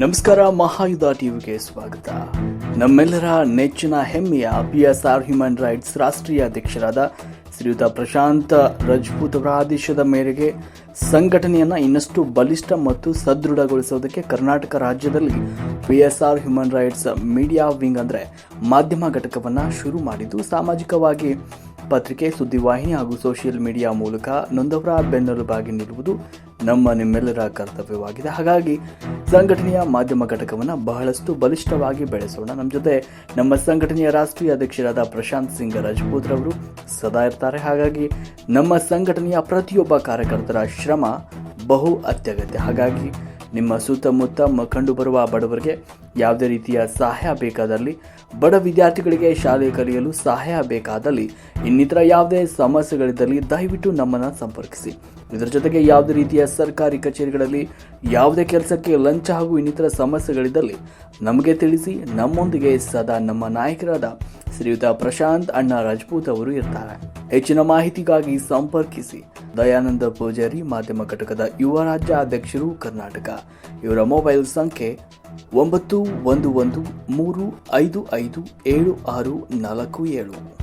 ನಮಸ್ಕಾರ. ಮಹಾಯುಧ ಟಿವಿಗೆ ಸ್ವಾಗತ. ನಮ್ಮೆಲ್ಲರ ನೆಚ್ಚಿನ ಹೆಮ್ಮೆಯ PSR ಹ್ಯೂಮನ್ ರೈಟ್ಸ್ ರಾಷ್ಟ್ರೀಯ ಅಧ್ಯಕ್ಷರಾದ ಶ್ರೀಯುತ ಪ್ರಶಾಂತ್ ರಜಪೂತ್ ಅವರ ಆದೇಶದ ಮೇರೆಗೆ ಸಂಘಟನೆಯನ್ನು ಇನ್ನಷ್ಟು ಬಲಿಷ್ಠ ಮತ್ತು ಸದೃಢಗೊಳಿಸುವುದಕ್ಕೆ ಕರ್ನಾಟಕ ರಾಜ್ಯದಲ್ಲಿ PSR human rights media wing ಅಂದರೆ ಮಾಧ್ಯಮ ಘಟಕವನ್ನು ಶುರು ಮಾಡಿದ್ದು, ಸಾಮಾಜಿಕವಾಗಿ ಪತ್ರಿಕೆ, ಸುದ್ದಿವಾಹಿನಿ ಹಾಗೂ ಸೋಷಿಯಲ್ ಮೀಡಿಯಾ ಮೂಲಕ ನೊಂದವರ ಬೆನ್ನೆಲುಬಾಗಿ ನಿಲ್ಲುವುದು ನಿಮ್ಮೆಲ್ಲರ ಕರ್ತವ್ಯವಾಗಿದೆ. ಹಾಗಾಗಿ ಸಂಘಟನೆಯ ಮಾಧ್ಯಮ ಘಟಕವನ್ನು ಬಹಳಷ್ಟು ಬಲಿಷ್ಠವಾಗಿ ಬೆಳೆಸೋಣ. ನಮ್ಮ ಜೊತೆ ನಮ್ಮ ಸಂಘಟನೆಯ ರಾಷ್ಟ್ರೀಯ ಅಧ್ಯಕ್ಷರಾದ ಪ್ರಶಾಂತ್ ಸಿಂಗ್ ರಜಪೂತ್ ರವರು ಸದಾ ಇರ್ತಾರೆ. ಹಾಗಾಗಿ ನಮ್ಮ ಸಂಘಟನೆಯ ಪ್ರತಿಯೊಬ್ಬ ಕಾರ್ಯಕರ್ತರ ಶ್ರಮ ಬಹು ಅತ್ಯಗತ್ಯ. ಹಾಗಾಗಿ ನಿಮ್ಮ ಸುತ್ತಮುತ್ತ ಕಂಡುಬರುವ ಬಡವರಿಗೆ ಯಾವುದೇ ರೀತಿಯ ಸಹಾಯ ಬೇಕಾದಲ್ಲಿ, ಬಡ ವಿದ್ಯಾರ್ಥಿಗಳಿಗೆ ಶಾಲೆ ಕಲಿಯಲು ಸಹಾಯ ಬೇಕಾದಲ್ಲಿ, ಇನ್ನಿತರ ಯಾವುದೇ ಸಮಸ್ಯೆಗಳಿದ್ದಲ್ಲಿ ದಯವಿಟ್ಟು ನಮ್ಮನ್ನು ಸಂಪರ್ಕಿಸಿ. ಇದರ ಜೊತೆಗೆ ಯಾವುದೇ ರೀತಿಯ ಸರ್ಕಾರಿ ಕಚೇರಿಗಳಲ್ಲಿ ಯಾವುದೇ ಕೆಲಸಕ್ಕೆ ಲಂಚ ಹಾಗೂ ಇನ್ನಿತರ ಸಮಸ್ಯೆಗಳಿದ್ದಲ್ಲಿ ನಮಗೆ ತಿಳಿಸಿ. ನಮ್ಮೊಂದಿಗೆ ಸದಾ ನಮ್ಮ ನಾಯಕರಾದ ಶ್ರೀಯುತ ಪ್ರಶಾಂತ್ ಅಣ್ಣ ರಜಪೂತ್ ಅವರು ಇರ್ತಾರೆ. ಹೆಚ್ಚಿನ ಮಾಹಿತಿಗಾಗಿ ಸಂಪರ್ಕಿಸಿ. ದಯಾನಂದ ಪೂಜಾರಿ, ಮಾಧ್ಯಮ ಘಟಕದ ಯುವ ರಾಜ್ಯ ಅಧ್ಯಕ್ಷರು, ಕರ್ನಾಟಕ. ಇವರ ಮೊಬೈಲ್ ಸಂಖ್ಯೆ 9113557647.